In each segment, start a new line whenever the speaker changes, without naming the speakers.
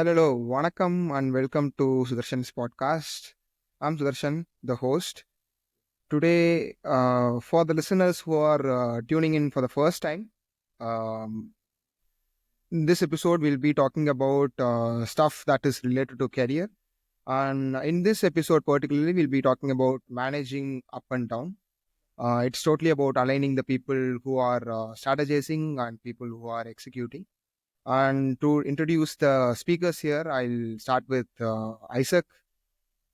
Hello, Vanakkam, and welcome to Sudarshan's podcast. I'm Sudarshan, the host. Today, for the listeners who are tuning in for the first time, um, in this episode we'll be talking about stuff that is related to career. And in this episode, particularly, we'll be talking about managing up and down. It's totally about aligning the people who are strategizing and people who are executing. And to introduce the speakers here, I'll start with Isaac,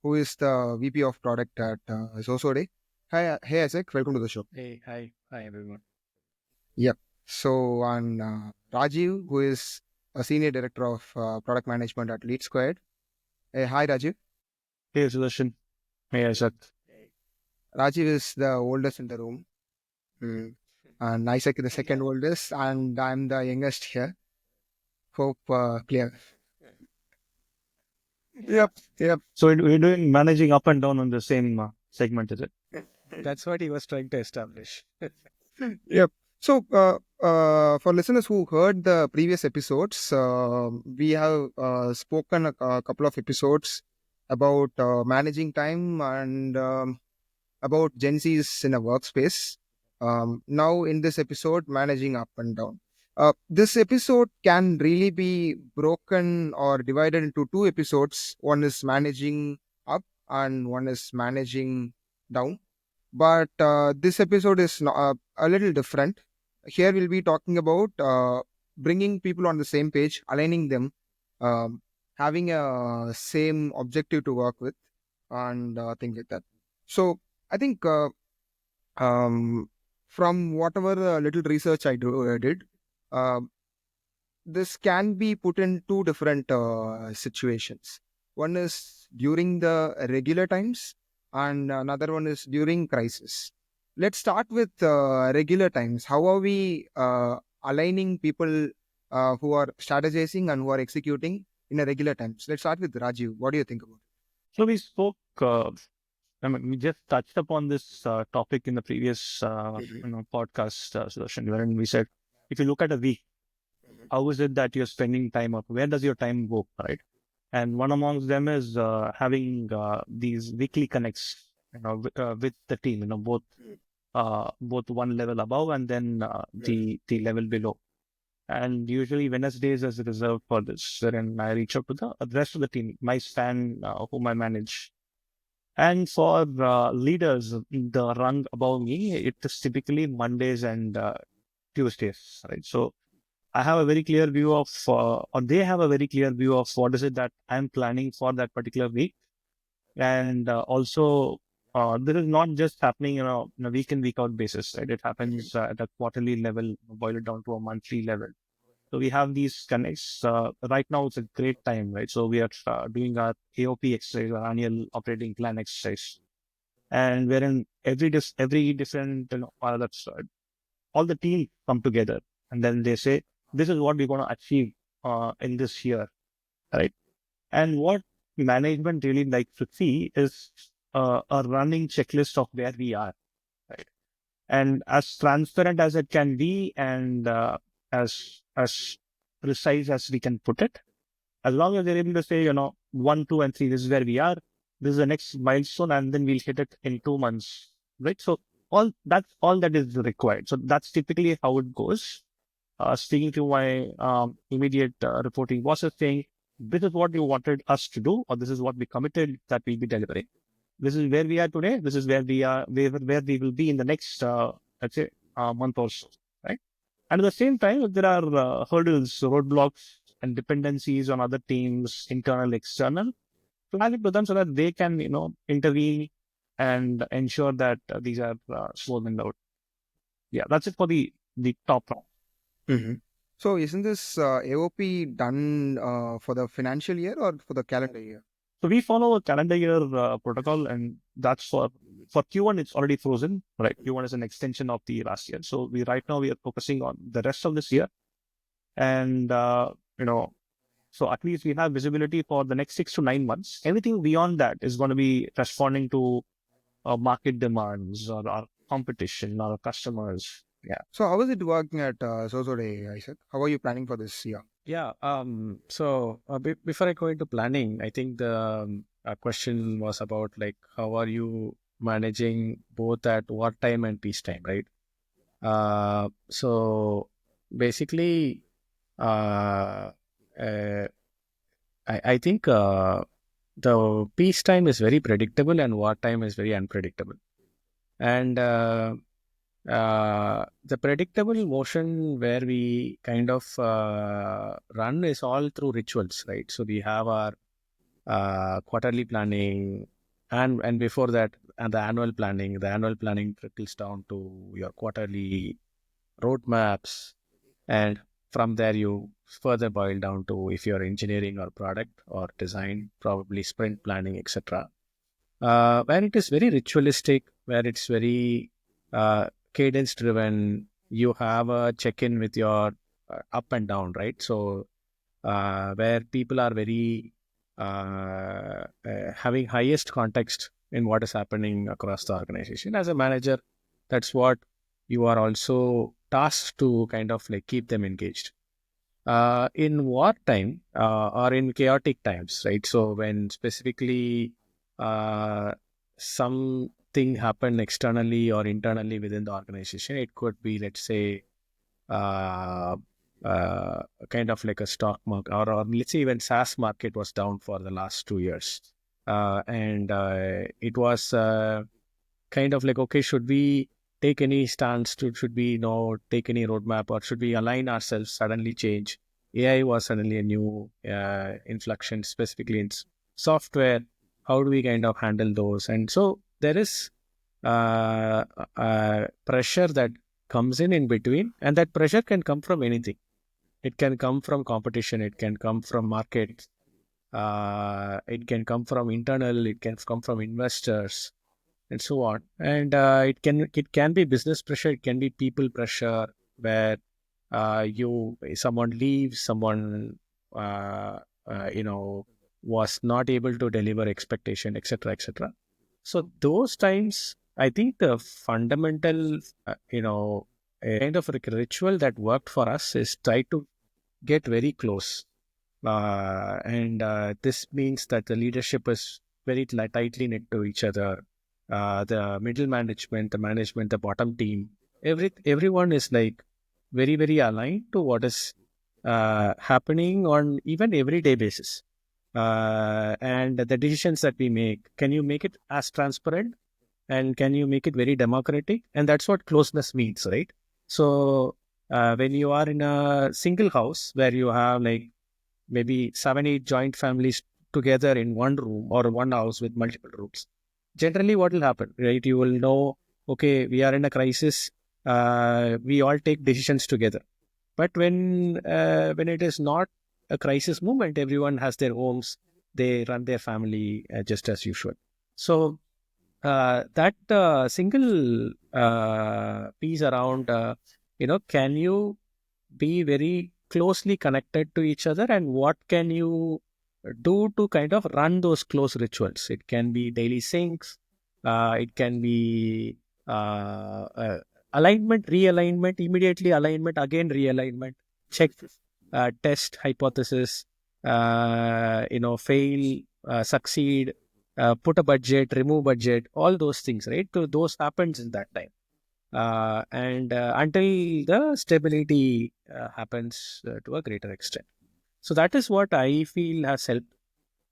who is the VP of Product at Zosode. Hi, hey Isaac, welcome to the show.
Hey, hi everyone.
Yep. So, and Rajiv, who is a Senior Director of Product Management at Lead Squared. Hey, hi Rajiv.
Hey, Sudarshan. Hey, Isaac.
Rajiv is the oldest in the room. And Isaac is the second oldest, and I'm the youngest here. Hope clear. Yep.
So we're doing managing up and down on the same segment, is it?
That's what he was trying to establish.
Yep. So, for listeners who heard the previous episodes, we have spoken a couple of episodes about managing time and about Gen Zs in a workspace. Now, in this episode, managing up and down. This episode can really be broken or divided into two episodes. One is managing up, and one is managing down. But this episode is a little different. Here we'll be talking about bringing people on the same page, aligning them, having a same objective to work with, and things like that. So I think from whatever little research I did, uh, this can be put in two different situations. One is during the regular times, and another one is during crisis. Let's start with regular times. How are we aligning people who are strategizing and who are executing in a regular times? Let's start with Rajiv. What do you think about it?
So we spoke, we just touched upon this topic in the previous podcast, Sudarshan, wherein we said, if you look at a week, how is it that you're spending time up? Where does your time go, right? And one amongst them is having these weekly connects, with the team, both one level above and then the level below. And usually Wednesdays is reserved for this, wherein I reach out to the rest of the team, my span, whom I manage. And for leaders, the rung above me, it is typically Mondays and Tuesdays, right? So I have a very clear view of, or they have a very clear view of what is it that I'm planning for that particular week. And also, this is not just happening, on a week in, week out basis, right? It happens at a quarterly level, boil it down to a monthly level. So we have these connects. Right now, it's a great time, right? So we are doing our AOP exercise, our annual operating plan exercise, and wherein every different, that's all the team come together, and then they say, this is what we're going to achieve in this year, right? And what management really likes to see is a running checklist of where we are, right? And as transparent as it can be, and as precise as we can put it, as long as they're able to say, 1, 2, and 3, this is where we are, this is the next milestone, and then we'll hit it in 2 months, right? So that's all that is required. So that's typically how it goes. Speaking to my immediate reporting bosses, saying, this is what you wanted us to do, or this is what we committed that we'll be delivering. This is where we are today. This is where we are, where we will be in the next, let's say, month or so, right? And at the same time, if there are hurdles, roadblocks, and dependencies on other teams, internal, external, flag it to them so that they can, intervene and ensure that these are smoothened out. Yeah, that's it for the top round.
Mm-hmm. So, isn't this AOP done for the financial year or for the calendar year?
So we follow a calendar year protocol, and that's for Q1, it's already frozen, right? Q1 is an extension of the last year. So right now we are focusing on the rest of this year. And, so at least we have visibility for the next 6 to 9 months. Anything beyond that is going to be responding to market demands or our competition, our customers. Yeah.
So how is it working at Zosode, Isaac? How are you planning for this year?
Yeah. So before I go into planning, I think the question was about like how are you managing both at wartime and peacetime, right? So basically, uh, uh, I think the peacetime is very predictable and wartime is very unpredictable. And the predictable motion where we kind of run is all through rituals, right? So we have our quarterly planning, and before that, and the annual planning. The annual planning trickles down to your quarterly roadmaps, and from there you further boil down to if you're engineering or product or design, probably sprint planning, etc. Where it is very ritualistic, where it's very cadence driven. You have a check in with your up and down, right? So where people are very having highest context in what is happening across the organization. As a manager, that's what you are also tasked to kind of like keep them engaged. In wartime or in chaotic times, right? So when specifically uh, something happened externally or internally within the organization, it could be, let's say, uh, uh, kind of like a stock market, or let's say even SaaS market was down for the last 2 years. And it was kind of like, okay, should we take any stance to, should we take any roadmap, or should we align ourselves, suddenly change? AI was suddenly a new inflection, specifically in software. How do we kind of handle those? And so there is pressure that comes in between, and that pressure can come from anything. It can come from competition, it can come from market, it can come from internal, it can come from investors, and so on. And it can be business pressure, it can be people pressure, where you someone leaves, someone uh, was not able to deliver expectation, etc., etc. So those times, I think the fundamental, a kind of like ritual that worked for us is try to get very close. And this means that the leadership is very tightly knit to each other. The middle management, the management, the bottom team, everyone is like very, very aligned to what is happening on even everyday basis. And the decisions that we make, can you make it as transparent, and can you make it very democratic? And that's what closeness means, right? So when you are in a single house where you have like maybe 7, 8 joint families together in one room or one house with multiple rooms, generally what will happen, right? You will know, okay, we are in a crisis. We all take decisions together. But when it is not a crisis moment, everyone has their homes. They run their family just as usual. So that single piece around, can you be very closely connected to each other, and what can you do to kind of run those close rituals? It can be daily syncs, it can be alignment, realignment, immediately alignment, again realignment, check, test, hypothesis, fail, succeed, put a budget, remove budget, all those things, right? So those happens in that time. And until the stability happens to a greater extent. So that is what I feel has helped.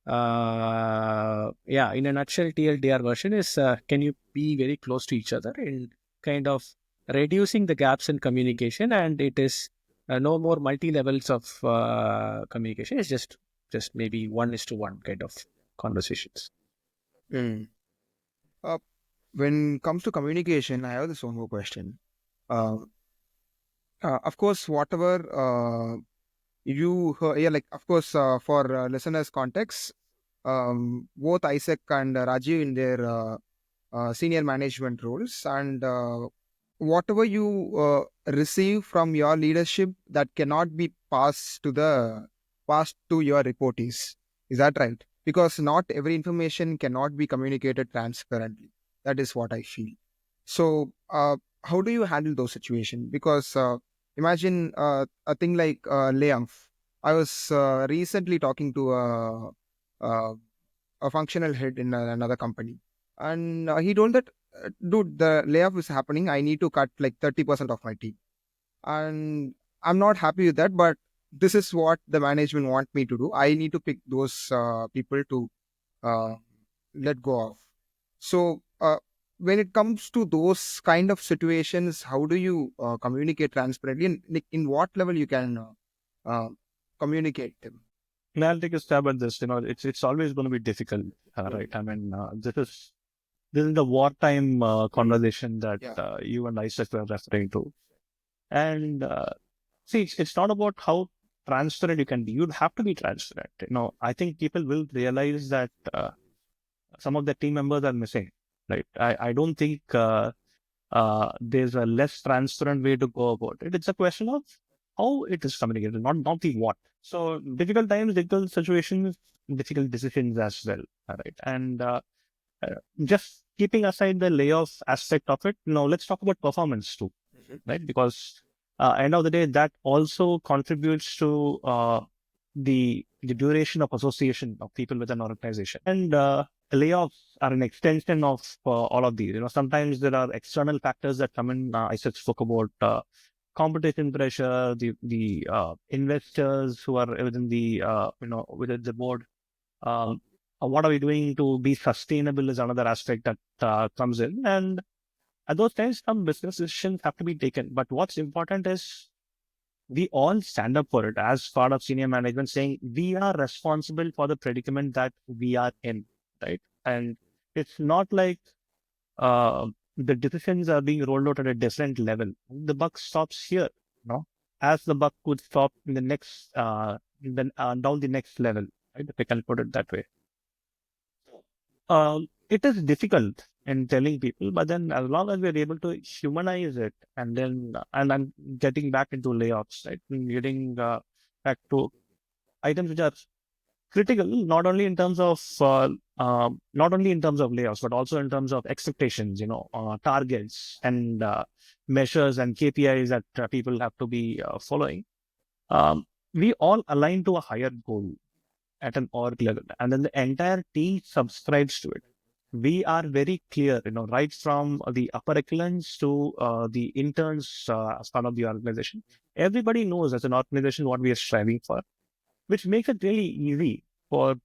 Yeah, in a nutshell, TLDR version is, can you be very close to each other and kind of reducing the gaps in communication, and it is no more multi levels of communication. It's just maybe 1:1 kind of conversations.
Mm. Uh, when it comes to communication, I have this one more question. Uh, of course, whatever yeah, like, of course, for listeners' context, both Isaac and Rajiv in their senior management roles, and whatever you receive from your leadership that cannot be passed to your reportees. Is that right? Because not every information cannot be communicated transparently. That is what I feel. So how do you handle those situations? Because imagine a thing like layoff. I was recently talking to a, a functional head in another company, and he told that, dude, the layoff is happening. I need to cut like 30% of my team, and I'm not happy with that. But this is what the management want me to do. I need to pick those people to uh, let go of. So, when it comes to those kind of situations, how do you communicate transparently, and like, in what level you can uh, communicate them?
And I'll take a stab at this. It's always going to be difficult, right? I mean, this is the wartime conversation that
Yeah.
you and Isaac were referring to. And see, it's not about how transparent you can be. You'd have to be transparent. I think people will realize that some of the team members are missing, right? I don't think there's a less transparent way to go about it. It's a question of how it is communicated, not the what. So difficult times, difficult situations, difficult decisions as well, right? And uh, just keeping aside the layoff aspect of it, let's talk about performance too, right? Because end of the day, that also contributes to the duration of association of people with an organization. And layoffs are an extension of all of these. Sometimes there are external factors that come in. I said spoke about competition pressure, the investors who are within the within the board. Um, what are we doing to be sustainable is another aspect that comes in. And at those times, some business decisions have to be taken. But what's important is we all stand up for it as part of senior management, saying we are responsible for the predicament that we are in, right? And it's not like the decisions are being rolled out at a different level. The buck stops here, no? As the buck could stop in the next, down the next level, right? If I can put it that way. It is difficult in telling people, but then as long as we're able to humanize it, and then and I'm getting back into layoffs, right? And getting back to items which are critical, not only in terms of layoffs, but also in terms of expectations, targets and measures and KPIs that people have to be following. We all align to a higher goal at an org level, and then the entire team subscribes to it. We are very clear, right from the upper echelons to the interns as part of the organization. Everybody knows as an organization what we are striving for, which makes it really easy for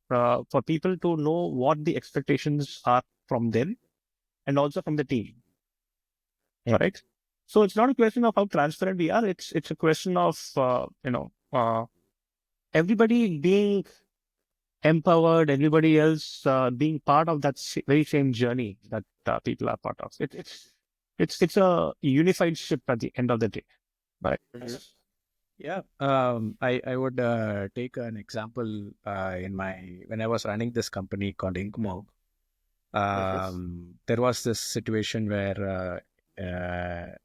people to know what the expectations are from them and also from the team. All right. So it's not a question of how transparent we are. It's a question of everybody being empowered, everybody else being part of that very same journey that people are part of. It's a unified ship at the end of the day, right?
Yeah, I would take an example when I was running this company called Inkmo. There was this situation where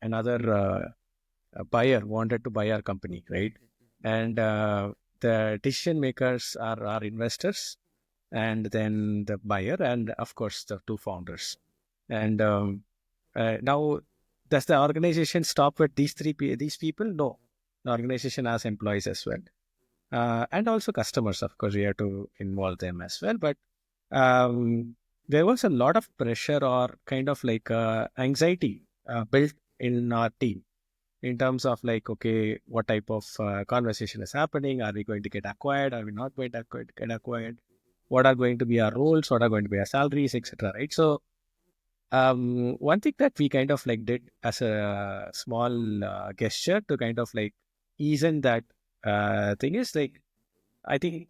another buyer wanted to buy our company, right? And the decision makers are our investors, and then the buyer, and of course the two founders. And now, does the organization stop with these people? No, the organization has employees as well, and also customers. Of course, we have to involve them as well. But there was a lot of pressure or kind of like anxiety built in our team in terms of like, okay, what type of conversation is happening? Are we going to get acquired? Are we not going to get acquired? What are going to be our roles? What are going to be our salaries, etc. Right? So one thing that we kind of like did as a small gesture to kind of like ease in that thing is like, I think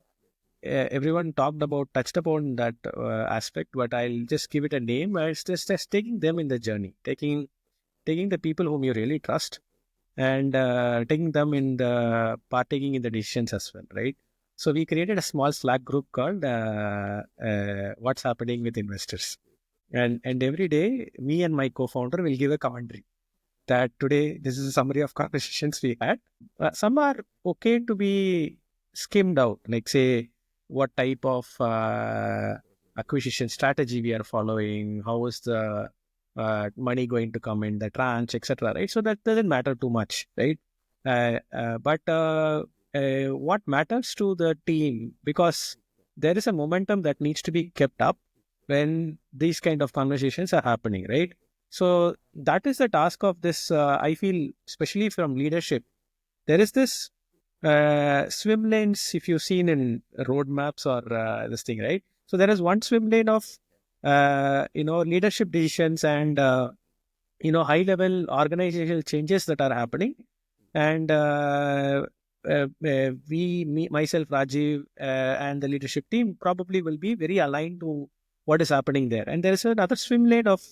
everyone touched upon that aspect, but I'll just give it a name. It's just taking them in the journey, taking the people whom you really trust, and taking them in the partaking in the decisions as well, right? So we created a small Slack group called "What's Happening with Investors," and every day, me and my co-founder will give a commentary that today this is a summary of conversations we had. Some are okay to be skimmed out, like say what type of acquisition strategy we are following, how is the money going to come in the tranche, etc. Right, so that doesn't matter too much, right? But what matters to the team, because there is a momentum that needs to be kept up when these kind of conversations are happening, right? So that is the task of this. I feel, especially from leadership, there is this swim lanes, if you've seen in road maps or this thing, right? So there is one swim lane of leadership decisions and high level organizational changes that are happening, and myself, Rajiv, and the leadership team probably will be very aligned to what is happening there. And there is another swim lane of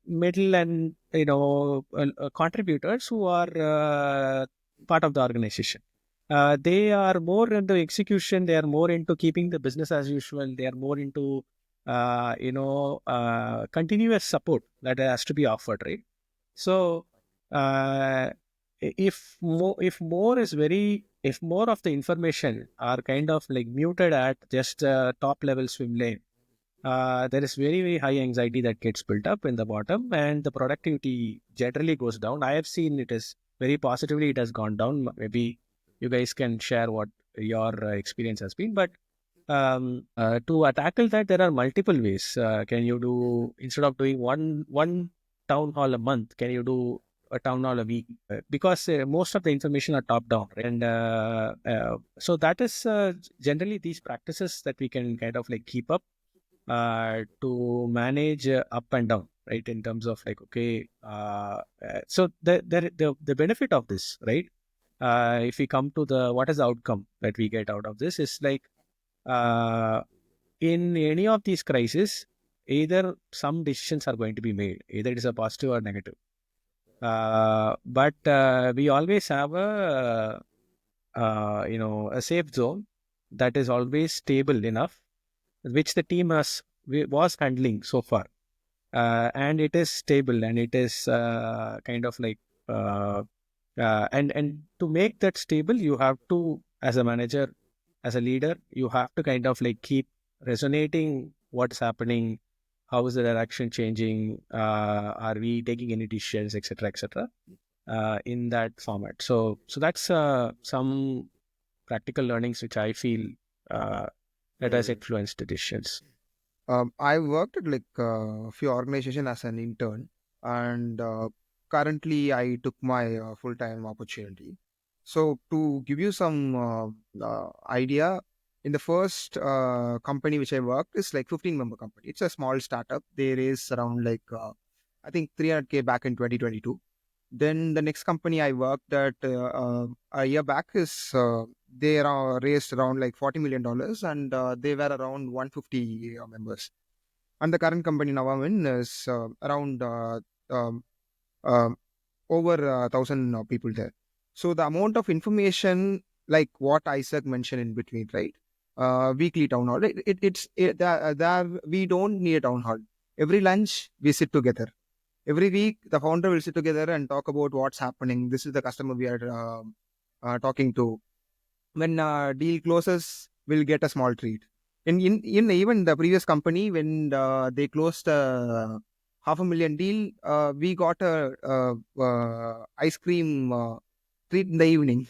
middle and contributors who are part of the organization. They are more into execution. They are more into keeping the business as usual. They are more into continuous support that has to be offered, right? So if more of the information are kind of like muted at just top level swim lane, there is very, very high anxiety that gets built up in the bottom, and the productivity generally goes down. I have seen it is very positively, it has gone down. Maybe you guys can share what your experience has been. But to tackle that, there are multiple ways. Can you do, instead of doing one town hall a month, can you do a town hall a week? Because most of the information are top down, right? And so that is generally these practices that we can kind of like keep up to manage up and down, right? In terms of like, okay, so the benefit of this, right? If we come to the what is the outcome that we get out of this, is like in any of these crises, either some decisions are going to be made, either it is a positive or negative. But we always have a safe zone that is always stable enough, which the team was handling so far, and it is stable, and it is kind of like and to make that stable, you have to, as a manager, as a leader, you have to kind of like keep resonating what's happening, how is the direction changing, are we taking any decisions, etc., etc., in that format. So that's some practical learnings which I feel that has influenced the decisions.
I worked at like a few organizations as an intern, and currently I took my full-time opportunity. So to give you some idea, in the first company which I worked is like 15-member company. It's a small startup. There is around like I think 300K back in 2022. Then the next company I worked at a year back is they raised around like $40 million, and they were around 150 members. And the current company now I'm in is around um, um, over 1,000 people there. So the amount of information, like what Isaac mentioned in between, right? Weekly town hall. There we don't need a town hall. Every lunch we sit together. Every week the founder will sit together and talk about what's happening. This is the customer we are talking to. When deal closes, we'll get a small treat. In even the previous company, when they closed half a million deal, we got a ice cream treat in the evening.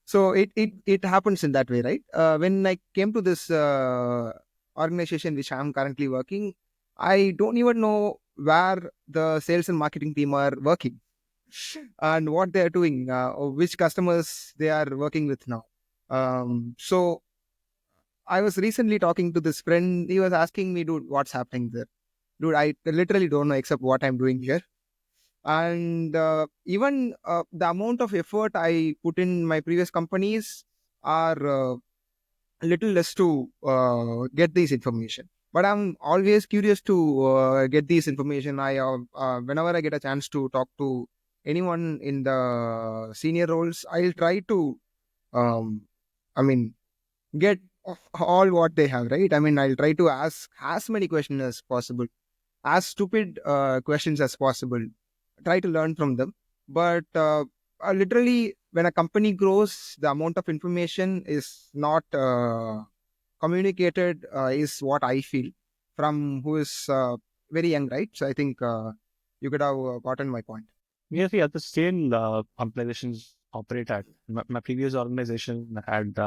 So it happens in that way, right? When I came to this organization which I'm currently working, I don't even know where the sales and marketing team are working and what they are doing, or which customers they are working with now. So I was recently talking to this friend. He was asking me, dude, what's happening there? Dude, I literally don't know except what I'm doing here. And even the amount of effort I put in my previous companies are little less to get this information. But I'm always curious to get this information. Whenever I get a chance to talk to anyone in the senior roles, I'll try to, um, I mean, get all what they have, right? I mean, I'll try to ask as many questions as possible, as stupid questions as possible, try to learn from them. But literally, when a company grows, the amount of information is not communicated, is what I feel from who is very young, right? So I think you could have gotten my point.
Yes, yeah, the same organizations operate at. My previous organization had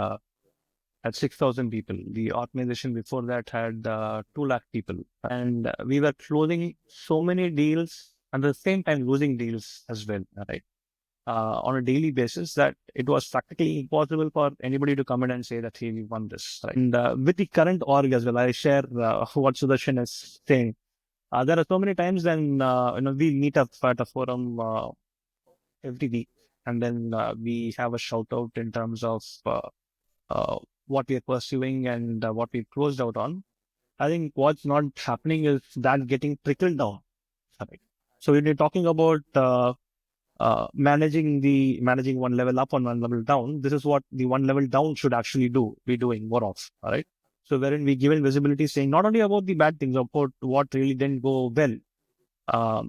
6,000 people. The organization before that had 2 lakh people. And we were closing so many deals and at the same time losing deals as well, right? On a daily basis, that it was practically impossible for anybody to come in and say that, hey, we won this. Right? And with the current org as well, I share what Sudarshan is saying. There are so many times when we meet up at a forum every week, and then we have a shout out in terms of uh, what we are pursuing and what we closed out on. I think what's not happening is that getting trickled down. Right? So when you're talking about managing one level up and one level down, this is what the one level down should actually be doing more of. All right. So wherein we given visibility saying not only about the bad things, about what really didn't go well,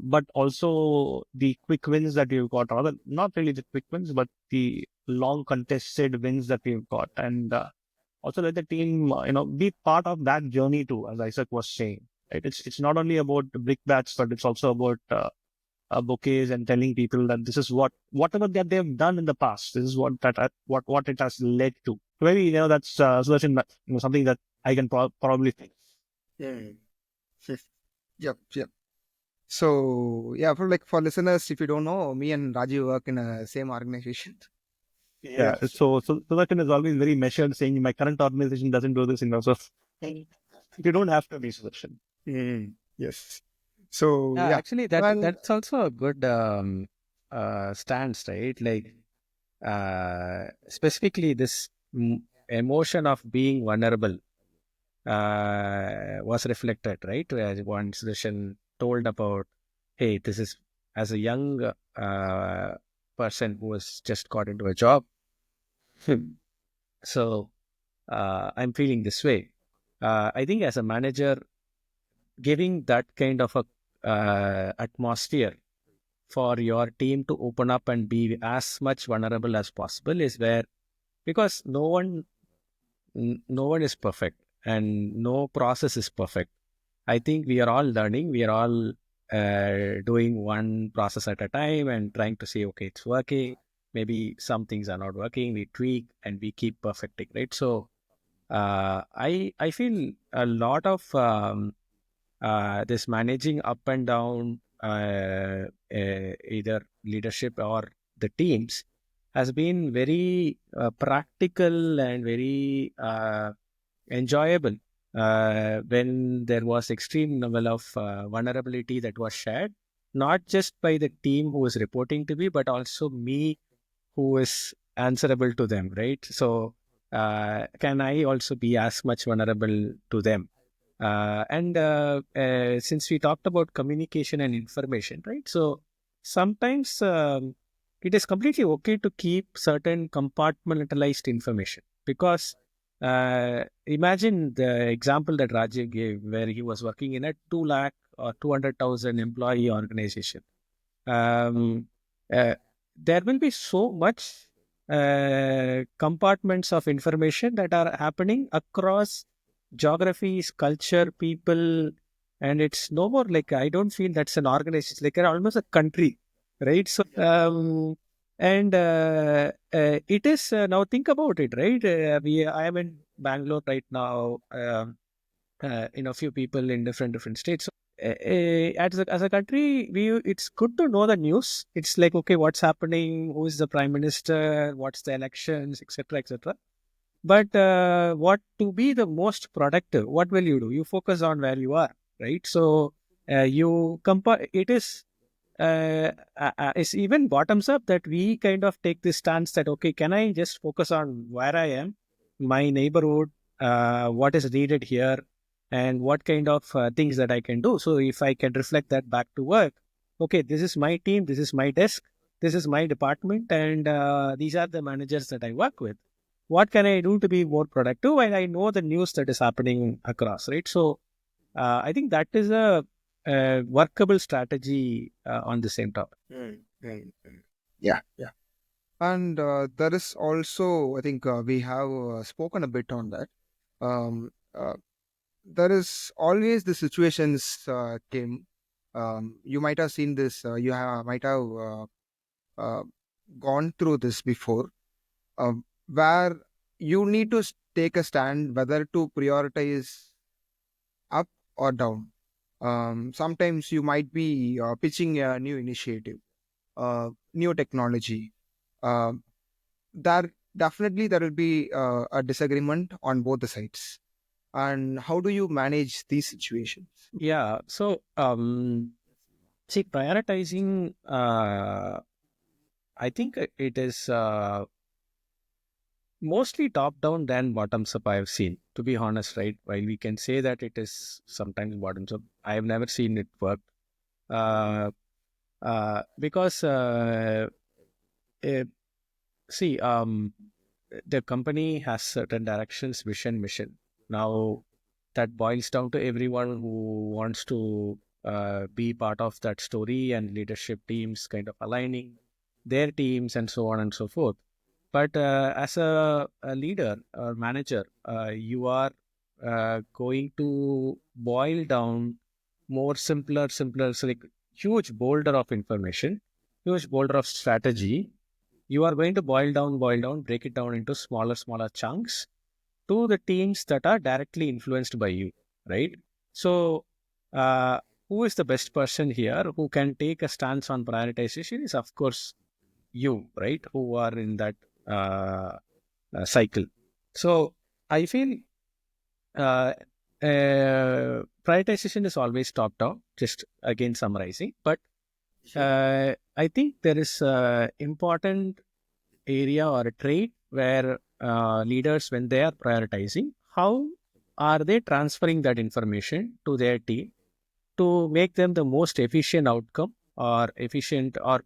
but also the quick wins that we've got, rather not really the quick wins, but the long contested wins that we've got, and also let the team, be part of that journey too, as Isaac was saying. Right? It's not only about the brick bats, but it's also about bouquets and telling people that this is whatever that they've done in the past. This is what it has led to. Maybe that's something that I can probably think.
Mm. Yep, yep. So yeah, for listeners, if you don't know, me and Rajiv work in a same organization.
Yeah. So Sudarshan is always very measured, saying my current organization doesn't do this in terms of. You don't have to be Sudarshan.
Yes. So yeah,
Actually,
and
that's also a good stance, right? Like specifically this emotion of being vulnerable was reflected, right? As one session told about, hey, this is as a young person who has just got into a job. So I'm feeling this way. I think as a manager, giving that kind of a atmosphere for your team to open up and be as much vulnerable as possible is where, because no one is perfect and no process is perfect. I think we are all learning. We are all doing one process at a time and trying to say, okay, it's working. Maybe some things are not working. We tweak and we keep perfecting, right? So I feel a lot of this managing up and down either leadership or the teams has been very practical and very enjoyable when there was extreme level of vulnerability that was shared, not just by the team who was reporting to me, but also me who is answerable to them, right? So can I also be as much vulnerable to them? And since we talked about communication and information, right? So sometimes it is completely okay to keep certain compartmentalized information because imagine the example that Rajiv gave where he was working in a 2 lakh or 200,000 employee organization. Um, uh, there will be so much compartments of information that are happening across geographies, culture, people, and it's no more like I don't feel that's an organization. It's like almost a country, right? So, it is now think about it, right? I am in Bangalore right now. Few people in different states. As a country, it's good to know the news. It's like, okay, what's happening? Who is the prime minister? What's the elections, etc., etc. But what to be the most productive? What will you do? You focus on where you are, right? So you compare. It's even bottoms up that we kind of take this stance that okay, can I just focus on where I am, my neighborhood, what is needed here, and what kind of things that I can do. So if I can reflect that back to work, okay, this is my team, this is my desk, this is my department, and these are the managers that I work with. What can I do to be more productive? And I know the news that is happening across, right? So I think that is a workable strategy on the same topic.
yeah, yeah. And there is also, I think we have spoken a bit on that. Um, uh, there is always the situations came. You might have seen this. You might have gone through this before, where you need to take a stand whether to prioritize up or down. Sometimes you might be pitching a new initiative, new technology. Uh, there definitely there will be a disagreement on both the sides. And how do you manage these situations?
Yeah. So, see, prioritizing, I think it is mostly top down than bottoms up. I've seen, to be honest, right? While we can say that it is sometimes bottoms up, I have never seen it work. Uh, because eh, see, the company has certain directions, vision, mission. Now, that boils down to everyone who wants to be part of that story, and leadership teams kind of aligning their teams and so on and so forth. But as a leader or manager, you are going to boil down more simpler, so like huge boulder of information, huge boulder of strategy. You are going to boil down, break it down into smaller chunks to the teams that are directly influenced by you, right? So, uh, who is the best person here who can take a stance on prioritization is, of course, you, right? Who are in that uh, cycle. So, I feel uh, prioritization is always top down, just again summarizing. But I think there is important area or a trait where leaders, when they are prioritizing, how are they transferring that information to their team to make them the most efficient outcome, or efficient, or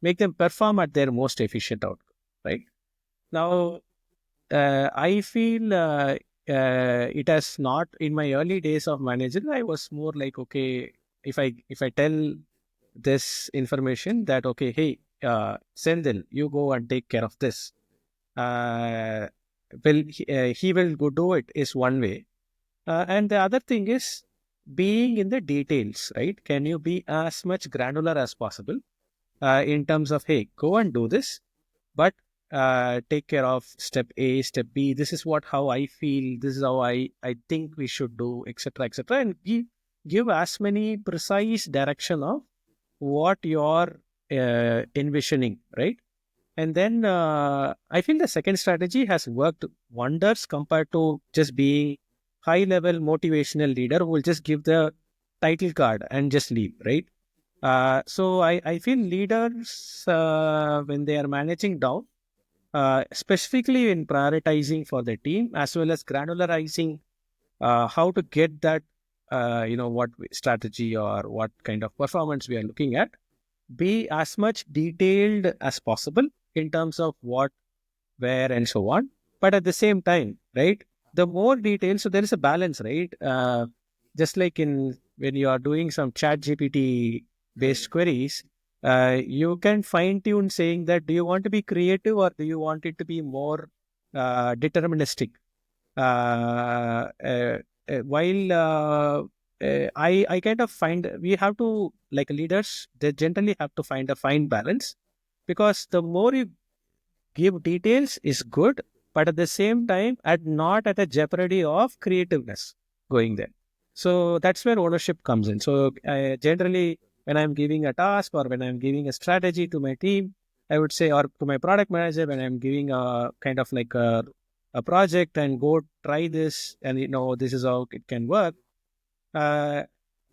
make them perform at their most efficient outcome, right? Now, I feel it has not, in my early days of managing, I was more like, okay, if I tell this information that, okay, hey, Sendil, you go and take care of this. He will go do it is one way. And the other thing is being in the details, right? Can you be as much granular as possible in terms of, hey, go and do this, but take care of step A, step B. This is how I feel. This is how I think we should do, etc., and give as many precise direction of what you're envisioning, right? And then I feel the second strategy has worked wonders compared to just being high level motivational leader who will just give the title card and just leave, right? So I feel leaders, when they are managing down, specifically in prioritizing for the team, as well as granularizing how to get that, what strategy or what kind of performance we are looking at, be as much detailed as possible in terms of what, where, and so on. But at the same time, right, the more details, so there is a balance, right? Just like in when you are doing some chat GPT based queries, you can fine tune saying that, do you want to be creative or do you want it to be more deterministic? While I kind of find we have to, like leaders, they generally have to find a fine balance, because the more you give details is good, but at the same time, not at a jeopardy of creativeness going there. So that's where ownership comes in. So generally, when I'm giving a task or when I'm giving a strategy to my team, I would say, or to my product manager, when I'm giving a kind of like a project and go try this, and this is how it can work. uh,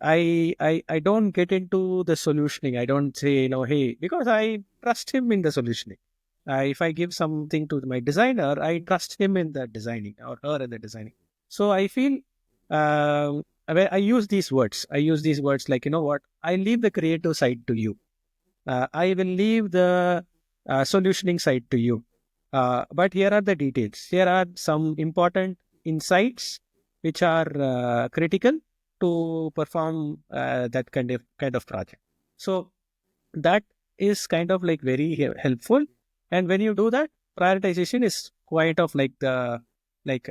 I don't get into the solutioning. I don't say, hey, because I trust him in the solutioning. If I give something to my designer, I trust him in the designing, or her in the designing. So I feel, I use these words. I use these words like, what? I leave the creative side to you. I will leave the solutioning side to you. But here are the details. Here are some important insights which are critical to perform that kind of project. So that is kind of like very helpful. And when you do that, prioritization is quite of like the like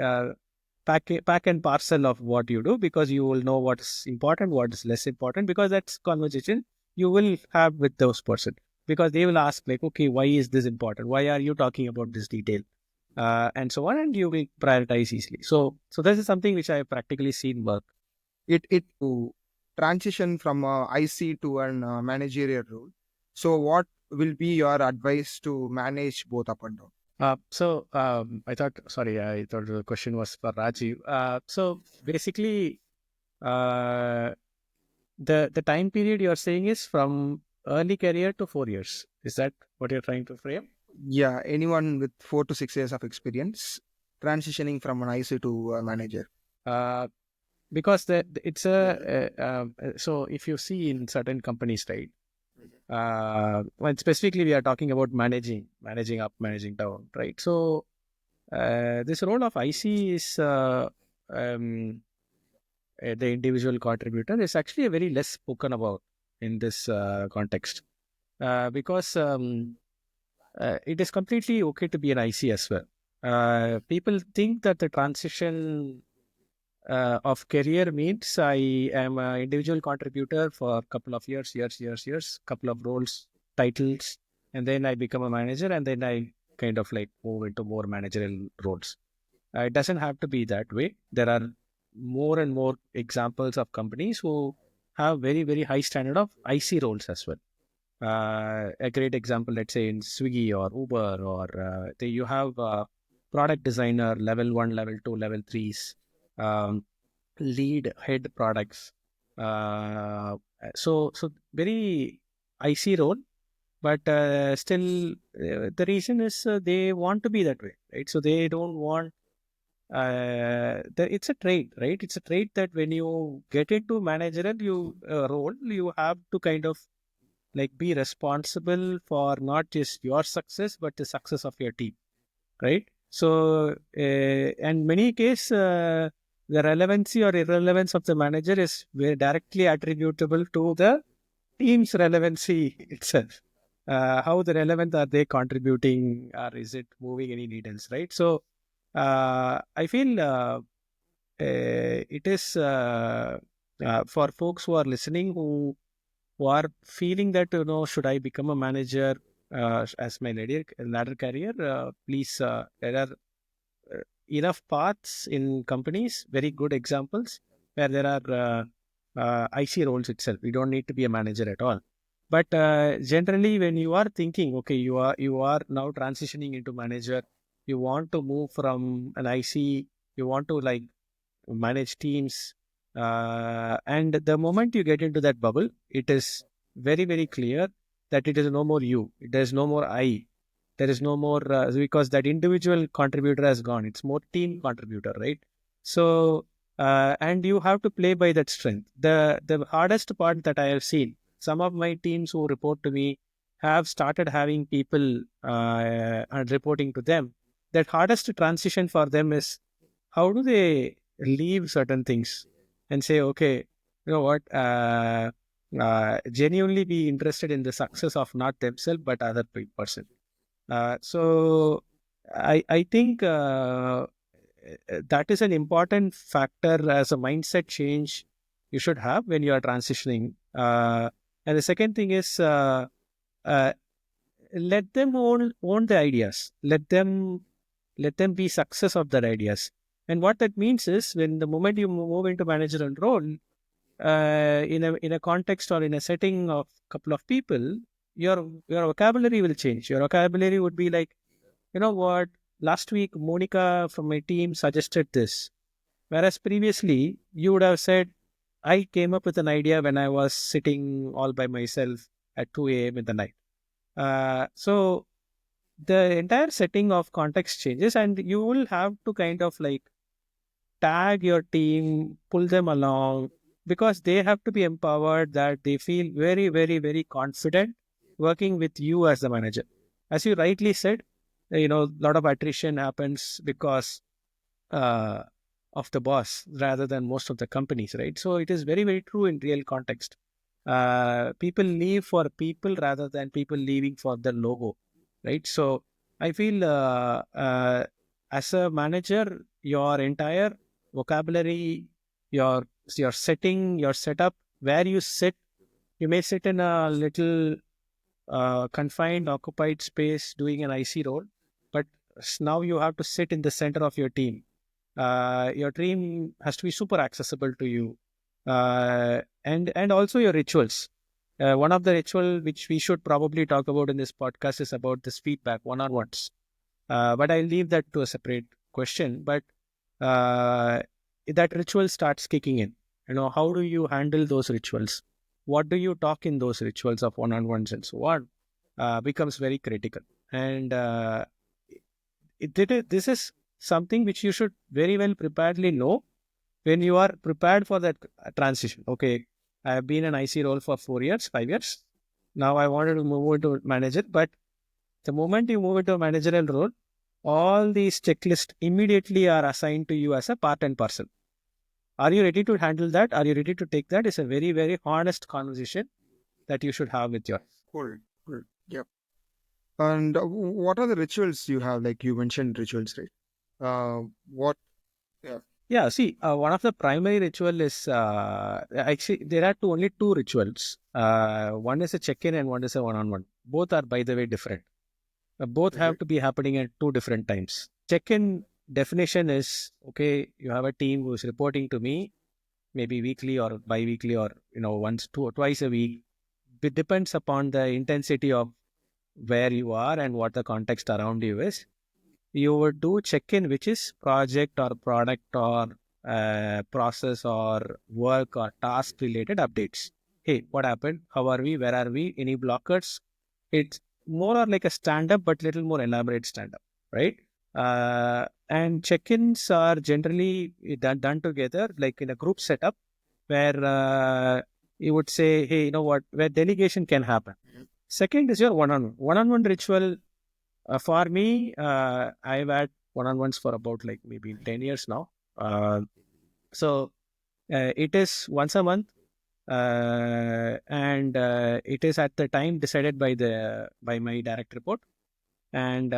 pack and parcel of what you do, because you will know what's important, what is less important, because that's conversation you will have with those person. because they will ask like, okay, why is this important? Why are you talking about this detail? And so on, and you will prioritize easily. So this is something which I have practically seen work.
It to transition from a IC to an managerial role. So what will be your advice to manage both up and down?
I thought the question was for Rajiv. So basically, uh, the time period you are saying is from early career to 4 years. Is that what you're trying to frame?
Yeah, anyone with 4 to 6 years of experience transitioning from an IC to a manager.
Uh, because it's so if you see in certain companies, right? Well, specifically we are talking about managing up, managing down, right? So this role of IC is um, the individual contributor is actually a very less spoken about in this context, because it is completely okay to be an IC as well. People think that the transition of career means I am an individual contributor for a couple of years, couple of roles, titles, and then I become a manager, and then I kind of like move into more managerial roles. It doesn't have to be that way. There are more and more examples of companies who have very, very high standard of IC roles as well. A great example, let's say in Swiggy or Uber, or you have product designer, level 1, level 2, level 3s, lead head products. So very IC role, but still the reason is they want to be that way, right? So they don't want it's a trait, right? It's a trait that when you get into managerial role, you have to kind of like be responsible for not just your success but the success of your team, right? So and many case the relevancy or irrelevance of the manager is very directly attributable to the team's relevancy itself. How the relevant are they contributing, or is it moving any needles, right? So I feel it is for folks who are listening, who are feeling that, should I become a manager as my ladder career? Please, there are enough paths in companies, very good examples where there are IC roles itself. You don't need to be a manager at all. But generally, when you are thinking, okay, you are now transitioning into manager, you want to move from an IC, you want to like manage teams, and the moment you get into that bubble, it is very, very clear that it is no more you. There is no more I. There is no more because that individual contributor has gone. It's more team contributor, right? So and you have to play by that strength. The hardest part that I have seen, some of my teams who report to me have started having people and reporting to them. That hardest transition for them is how do they leave certain things and say, okay, you know what, genuinely be interested in the success of not themselves but other person. So I think that is an important factor as a mindset change you should have when you are transitioning. And the second thing is uh, let them own the ideas. Let them be success of their ideas. And what that means is when the moment you move into managerial role, in a context or in a setting of couple of people, your vocabulary will change. Your vocabulary would be like, you know what, last week Monica from my team suggested this, whereas previously you would have said, I came up with an idea when I was sitting all by myself at 2 a.m. in the night. So the entire setting of context changes, and you will have to kind of like tag your team, pull them along, because they have to be empowered, that they feel very, very, very confident working with you as the manager. As you rightly said, a lot of attrition happens because uh, of the boss rather than most of the companies, right? So it is very, very true in real context. People leave for people rather than people leaving for the logo, right? So I feel as a manager, your entire vocabulary, your setting, your setup, where you sit, you may sit in a little confined, occupied space doing an IC role, but now you have to sit in the center of your team. Your team has to be super accessible to you, and also your rituals. One of the ritual which we should probably talk about in this podcast is about this feedback one-on-ones. But I'll leave that to a separate question. But uh, that ritual starts kicking in. How do you handle those rituals? What do you talk in those rituals of one-on-ones and so on? Becomes very critical. And this is something which you should very well preparedly know when you are prepared for that transition. Okay, I have been an IC role for 4 years, 5 years. Now I wanted to move into manager, but the moment you move into a managerial role, all these checklists immediately are assigned to you as a part and parcel. Are you ready to handle that? Are you ready to take that? It's a very, very honest conversation that you should have with your.
Cool. Cool. Yep. And what are the rituals you have? Like you mentioned rituals, right? What? Yeah.
Yeah, see, one of the primary ritual is actually there are only two rituals. One is a check-in and one is a one-on-one. Both are, by the way, different. Both have to be happening at two different times. Check-in definition is okay. You have a team who is reporting to me, maybe weekly or bi-weekly or once, twice a week. It depends upon the intensity of where you are and what the context around you is. You would do check-in, which is project or product or process or work or task related updates. Hey, what happened? How are we? Where are we? Any blockers? It's more or like a stand-up, but little more elaborate stand-up, right? And check-ins are generally done together, like in a group setup, where you would say, hey, you know what, where delegation can happen. Second is your one-on-one. One-on-one ritual. For me, I've had one-on-ones for about like maybe 10 years now. So it is once a month, and it is at the time decided by my direct report, and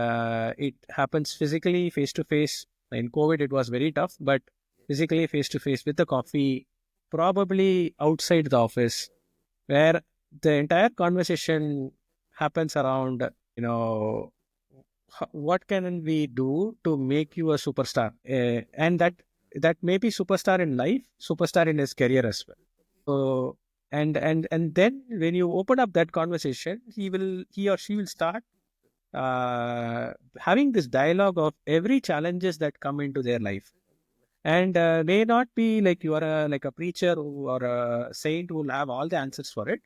it happens physically, face to face. In COVID, it was very tough, but physically, face to face with the coffee, probably outside the office, where the entire conversation happens around, what can we do to make you a superstar, and that may be superstar in life, superstar in his career as well. So and then when you open up that conversation, he or she will start having this dialogue of every challenges that come into their life, and may not be like you are like a preacher or a saint who will have all the answers for it,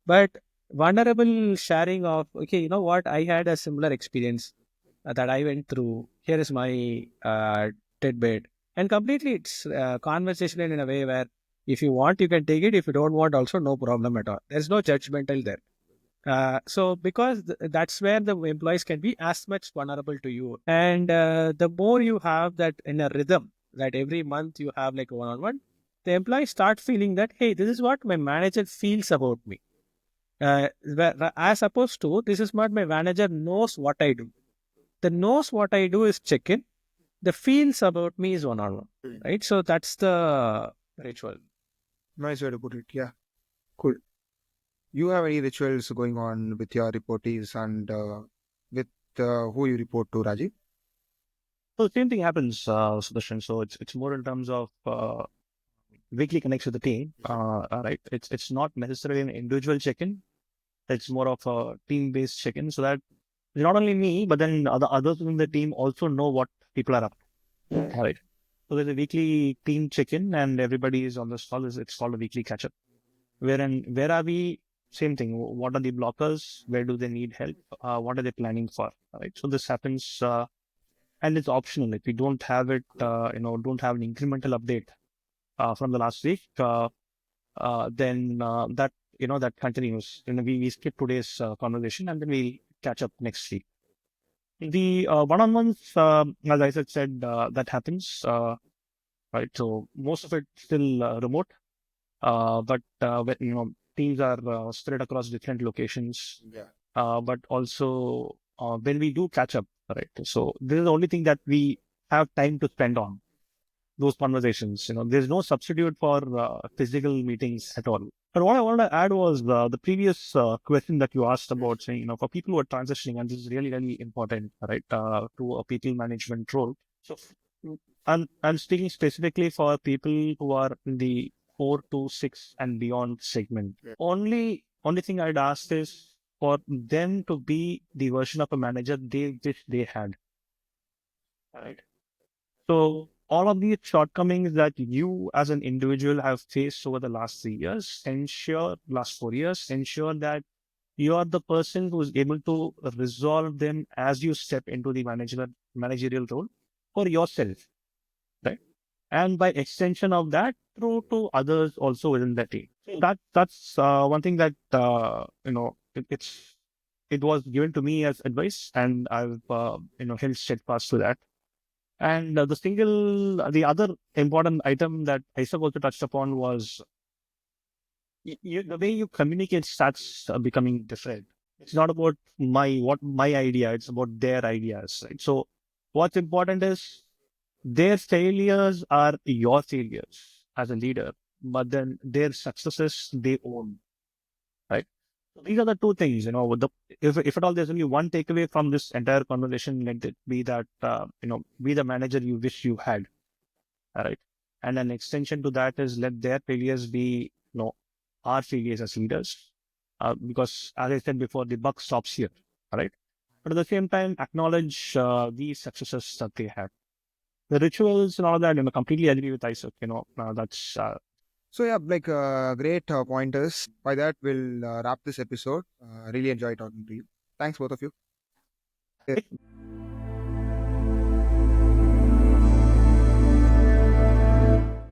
but vulnerable sharing of, okay, you know what, I had a similar experience that I went through. Here is my tidbit. And completely it's conversational in a way where if you want, you can take it. If you don't want, also no problem at all. There's no judgmental there. So because that's where the employees can be as much vulnerable to you. And the more you have that in a rhythm, that every month you have like a one-on-one, the employees start feeling that, hey, this is what my manager feels about me. As opposed to, this is what my manager knows what I do. The knows what I do is check-in. The feels about me is one-on-one, right? So that's the ritual.
Nice way to put it. Yeah. Cool. You have any rituals going on with your reportees and with who you report to, Rajiv?
So the same thing happens, Sudarshan. So it's more in terms of weekly connects with the team. Right. It's not necessarily an individual check-in. It's more of a team-based check-in, so that not only me, but then others in the team also know what people are up to. All right. So there's a weekly team check-in, and everybody is on this call. It's called a weekly catch-up. Where are we? Same thing. What are the blockers? Where do they need help? What are they planning for? All right. So this happens, and it's optional. If we don't have it, don't have an incremental update from the last week, then that continues. We skip today's conversation, and then we catch up next week. The one-on-ones, as Isaac said, that happens. Right. So most of it still remote, but teams are spread across different locations.
Yeah.
But also when we do catch up, right. So this is the only thing that we have time to spend on. those conversations. There's no substitute for physical meetings at all. But what I wanted to add was the previous question that you asked about saying, for people who are transitioning, and this is really, really important, right, to a people management role. So I'm speaking specifically for people who are in the 4 to 6 and beyond segment. Only thing I'd ask is for them to be the version of a manager they wish they had. Right. So all of these shortcomings that you as an individual have faced over the last 3 years, last 4 years, ensure that you are the person who is able to resolve them as you step into the managerial role for yourself, right? And by extension of that, through to others also within the team. So that's one thing that it was given to me as advice, and I've held steadfast to that. And the other important item that Isaac also touched upon was the way you communicate starts becoming different. It's not about what my idea; it's about their ideas, right? So what's important is their failures are your failures as a leader, but then their successes they own, right? So these are the two things, if at all there's only one takeaway from this entire conversation, let it be that, be the manager you wish you had, all right? And an extension to that is let their failures be, our failures as leaders, because as I said before, the buck stops here, all right? But at the same time, acknowledge the successes that they have. The rituals and all that, completely agree with Isaac. That's
So yeah, like great pointers. By that, we'll wrap this episode. Really enjoyed talking to you. Thanks, both of you.